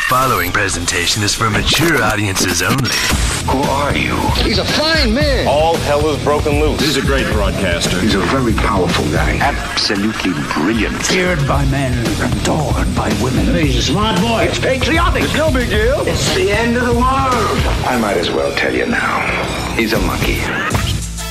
following presentation is for mature audiences only. Who are you? He's a fine man. All hell is broken loose. He's a great broadcaster. He's a very powerful guy. Absolutely brilliant. Feared by men, adored by women. He's a smart boy. It's patriotic. It's no big deal. It's the end of the world. I might as well tell you now. He's a monkey.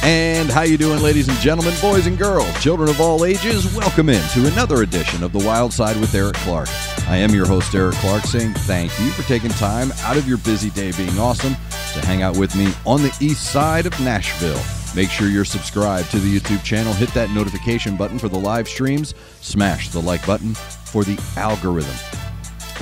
And how you doing, ladies and gentlemen, boys and girls, children of all ages? Welcome in to another edition of The Wyldeside with Eric Clark. I am your host, Eric Clark, saying thank you for taking time out of your busy day being awesome to hang out with me on the east side of Nashville. Make sure you're subscribed to the YouTube channel. Hit that notification button for the live streams. Smash the like button for the algorithm.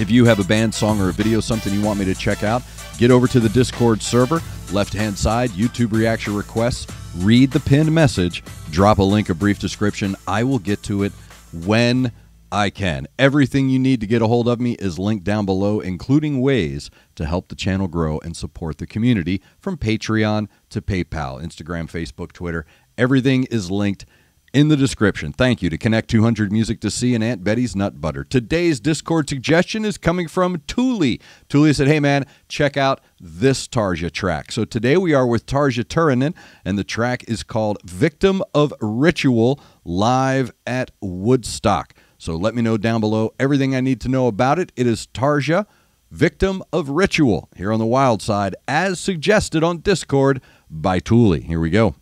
If you have a band, song, or a video, something you want me to check out, get over to the Discord server, left-hand side, YouTube reaction requests, read the pinned message, drop a link, a brief description. I will get to it when I can. Everything you need to get a hold of me is linked down below, including ways to help the channel grow and support the community, from Patreon to PayPal, Instagram, Facebook, Twitter. Everything is linked in the description. Thank you to Connect 200 Music to See and Aunt Betty's Nut Butter. Today's Discord suggestion is coming from Tuli. Tuli said, hey man, check out this Tarja track. So today we are with TarjaTurunen, and the track is called Victim of Ritual, live at Woodstock. So let me know down below everything I need to know about it. It is Tarja, Victim of Ritual, here on the Wyldeside, as suggested on Discord by Tuli. Here we go.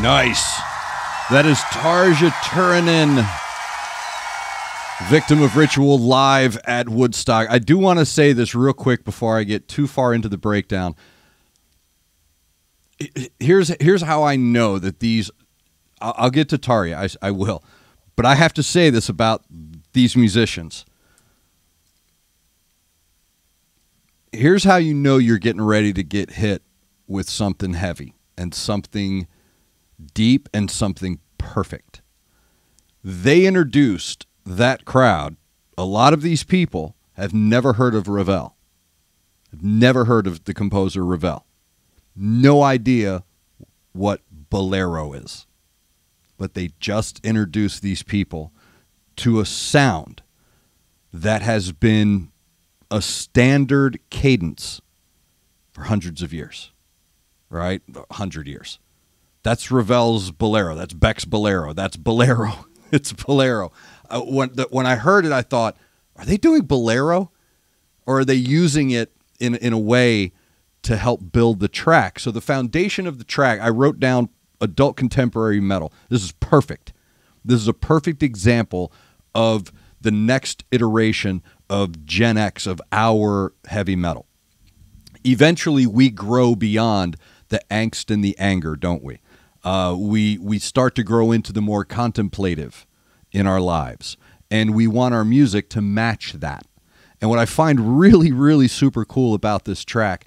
Nice. That is TarjaTurunen, Victim of Ritual, live at Woodstock. I do want to say this real quick before I get too far into the breakdown. Here's how I know that these... I'll get to Tarja, I will. But I have to say this about these musicians. Here's how you know you're getting ready to get hit with something heavy and something deep and something perfect. They introduced that crowd. A lot of these people have never heard of Ravel. Have never heard of the composer Ravel. No idea what bolero is. But they just introduced these people to a sound that has been a standard cadence for hundreds of years, right? 100 years. That's Ravel's bolero. That's Beck's bolero. That's bolero. It's bolero. When I heard it, I thought, are they doing bolero? Or are they using it in a way to help build the track? So the foundation of the track, I wrote down adult contemporary metal. This is perfect. This is a perfect example of the next iteration of Gen X, of our heavy metal. Eventually, we grow beyond the angst and the anger, don't we? We start to grow into the more contemplative in our lives, and we want our music to match that. And what I find really, really super cool about this track,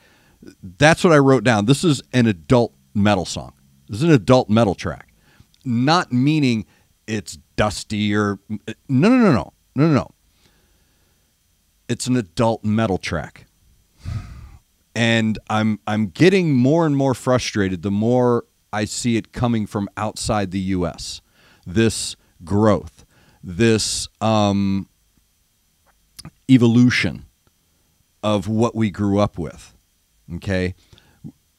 that's what I wrote down. This is an adult metal song. This is an adult metal track. Not meaning it's dusty or... No. It's an adult metal track. And I'm getting more and more frustrated the more I see it coming from outside the U.S. This growth, this evolution of what we grew up with, okay?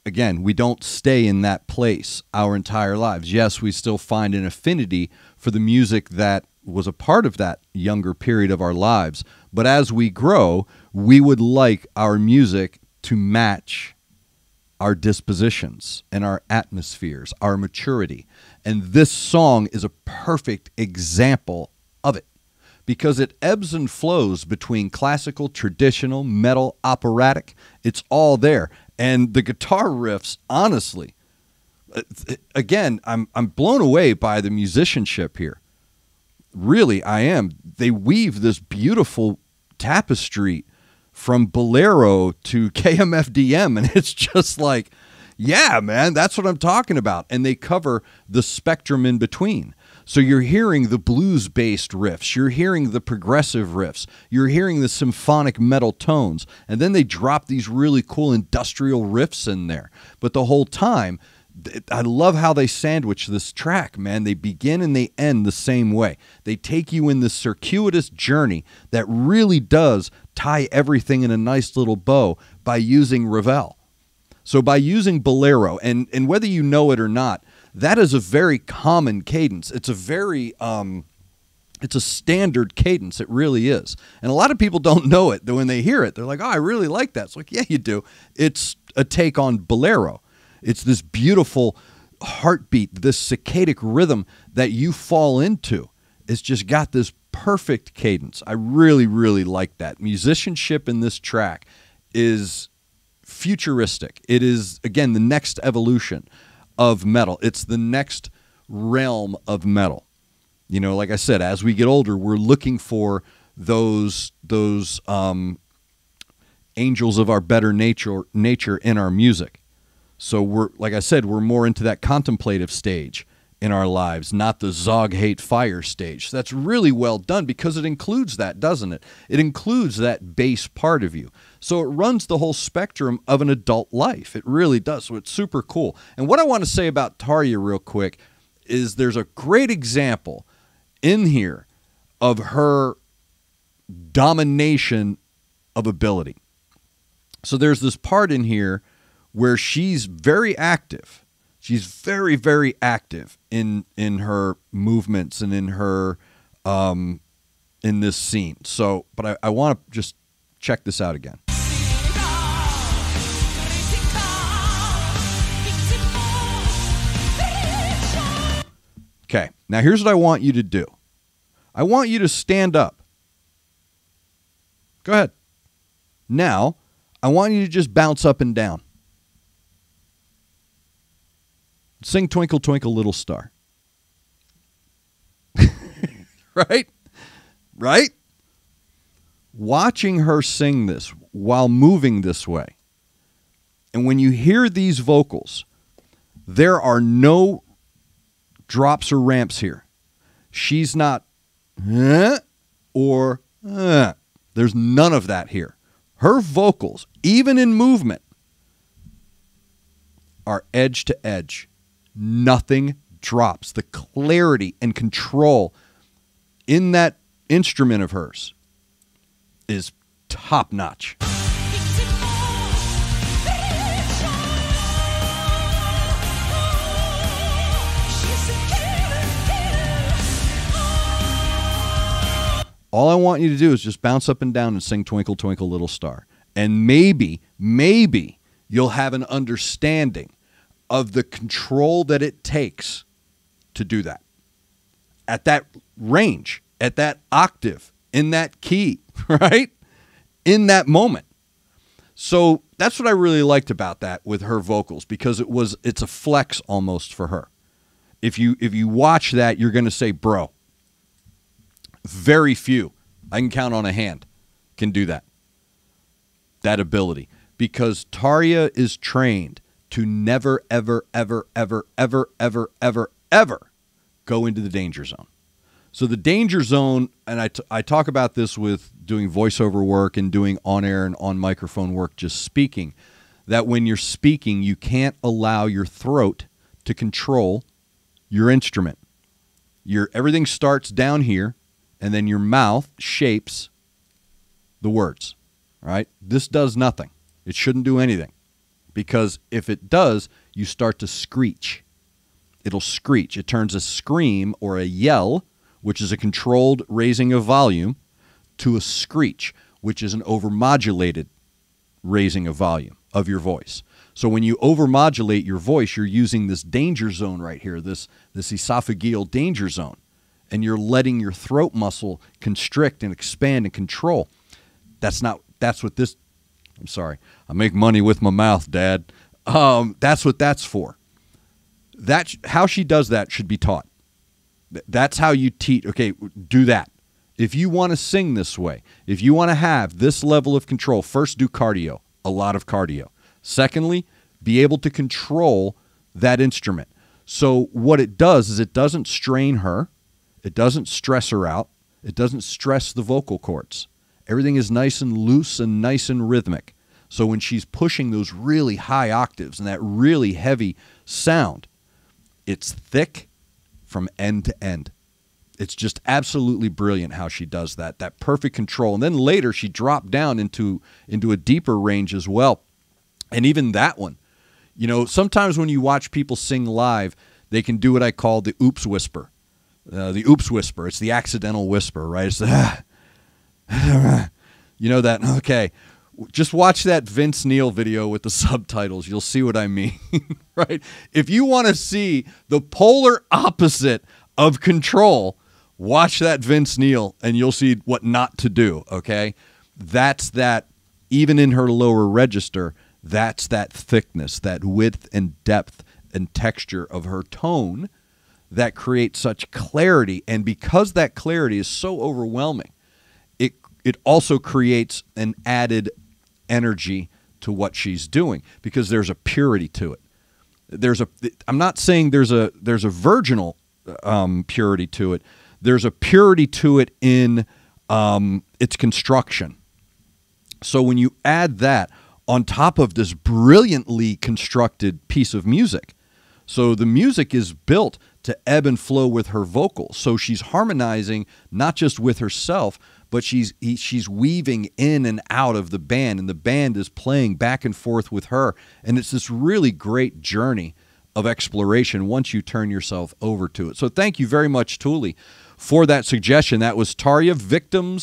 Again, we don't stay in that place our entire lives. Yes, we still find an affinity for the music that was a part of that younger period of our lives, but as we grow, we would like our music to match our dispositions and our atmospheres, our maturity. And this song is a perfect example of it because it ebbs and flows between classical, traditional, metal, operatic. It's all there. And the guitar riffs, honestly, again, I'm blown away by the musicianship here. Really, I am. They weave this beautiful tapestry from bolero to KMFDM, and it's just like, yeah, man, that's what I'm talking about. And they cover the spectrum in between. So you're hearing the blues-based riffs, you're hearing the progressive riffs, you're hearing the symphonic metal tones, and then they drop these really cool industrial riffs in there. But the whole time, I love how they sandwich this track, man. They begin and they end the same way. They take you in this circuitous journey that really does tie everything in a nice little bow by using Ravel. So by using bolero, and whether you know it or not, that is a very common cadence. It's a very, it's a standard cadence. It really is. And a lot of people don't know it. When they hear it, they're like, oh, I really like that. It's like, yeah, you do. It's a take on bolero. It's this beautiful heartbeat, this saccadic rhythm that you fall into. It's just got this perfect cadence. I really, really like that. Musicianship in this track is futuristic. It is, again, the next evolution of metal. It's the next realm of metal. You know, like I said, as we get older, we're looking for those angels of our better nature in our music. So we're, like I said, we're more into that contemplative stage in our lives, not the Zog hate fire stage. So that's really well done because it includes that, doesn't it? It includes that bass part of you. So it runs the whole spectrum of an adult life. It really does. So it's super cool. And what I want to say about Tarja real quick is there's a great example in here of her domination of ability. So there's this part in here where she's very active. She's very, very active in her movements and in her in this scene. So, but I want to just check this out again. Okay, now here's what I want you to do. I want you to stand up. Go ahead. Now, I want you to just bounce up and down. Sing Twinkle, Twinkle, Little Star. Right? Right? Watching her sing this while moving this way. And when you hear these vocals, there are no drops or ramps here. She's not or there's none of that here. Her vocals, even in movement, are edge to edge. Nothing drops. The clarity and control in that instrument of hers is top notch. All I want you to do is just bounce up and down and sing Twinkle, Twinkle, Little Star. And maybe you'll have an understanding of the control that it takes to do that. At that range, at that octave, in that key, right? In that moment. So that's what I really liked about that with her vocals, because it's a flex almost for her. If you watch that, you're going to say, bro, very few, I can count on a hand, can do that. That ability. Because Tarja is trained to never, ever, ever, ever, ever, ever, ever, ever go into the danger zone. So the danger zone, and I talk about this with doing voiceover work and doing on-air and on-microphone work, just speaking, that when you're speaking, you can't allow your throat to control your instrument. Everything starts down here, and then your mouth shapes the words, right? This does nothing. It shouldn't do anything. Because if it does, you start to screech. It'll screech. It turns a scream or a yell, which is a controlled raising of volume, to a screech, which is an overmodulated raising of volume of your voice. So when you overmodulate your voice, you're using this danger zone right here, this esophageal danger zone, and you're letting your throat muscle constrict and expand and control. That's what this... I'm sorry. I make money with my mouth, Dad. That's what that's for. How she does that should be taught. That's how you teach. Okay, do that. If you want to sing this way, if you want to have this level of control, first do cardio, a lot of cardio. Secondly, be able to control that instrument. So what it does is it doesn't strain her. It doesn't stress her out. It doesn't stress the vocal cords. Everything is nice and loose and nice and rhythmic. So when she's pushing those really high octaves and that really heavy sound, it's thick from end to end. It's just absolutely brilliant how she does that perfect control. And then later she dropped down into a deeper range as well. And even that one, you know, sometimes when you watch people sing live, they can do what I call the oops whisper. The oops whisper. It's the accidental whisper, right? It's the... You know that, okay. Just watch that Vince Neil video with the subtitles. You'll see what I mean, right? If you want to see the polar opposite of control, watch that Vince Neil and you'll see what not to do, okay? That's that, even in her lower register, that's that thickness, that width and depth and texture of her tone that create such clarity. And because that clarity is so overwhelming, it also creates an added energy to what she's doing, because there's a purity to it. I'm not saying there's a virginal purity to it. There's a purity to it in its construction. So when you add that on top of this brilliantly constructed piece of music, so the music is built to ebb and flow with her vocals. So she's harmonizing not just with herself, but she's weaving in and out of the band, and the band is playing back and forth with her. And it's this really great journey of exploration once you turn yourself over to it. So thank you very much, Thule, for that suggestion. That was Tarja, Victim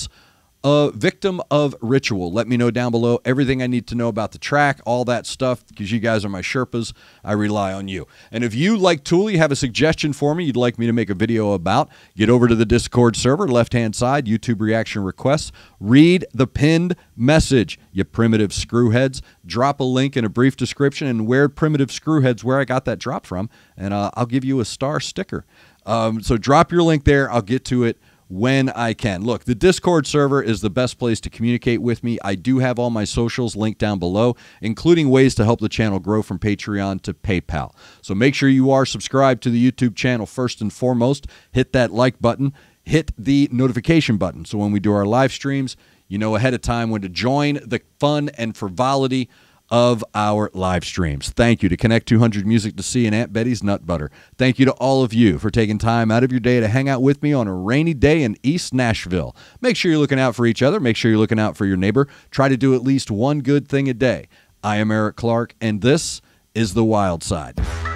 of Ritual. Let me know down below everything I need to know about the track, all that stuff, because you guys are my Sherpas. I rely on you. And if you, like Thule, have a suggestion for me you'd like me to make a video about, get over to the Discord server, left-hand side, YouTube reaction requests. Read the pinned message, you primitive screwheads. Drop a link in a brief description and where primitive screwheads, where I got that drop from, and I'll give you a star sticker. So drop your link there. I'll get to it when I can. Look, the Discord server is the best place to communicate with me. I do have all my socials linked down below, including ways to help the channel grow from Patreon to PayPal. So make sure you are subscribed to the YouTube channel first and foremost. Hit that like button. Hit the notification button. So when we do our live streams, you know ahead of time when to join the fun and frivolity of our live streams. Thank you to Connect 200 Music to See and Aunt Betty's Nut Butter. Thank you to all of you for taking time out of your day to hang out with me on a rainy day in East Nashville. Make sure you're looking out for each other. Make sure you're looking out for your neighbor. Try to do at least one good thing a day. I am Eric Clark, and this is The Wyldeside.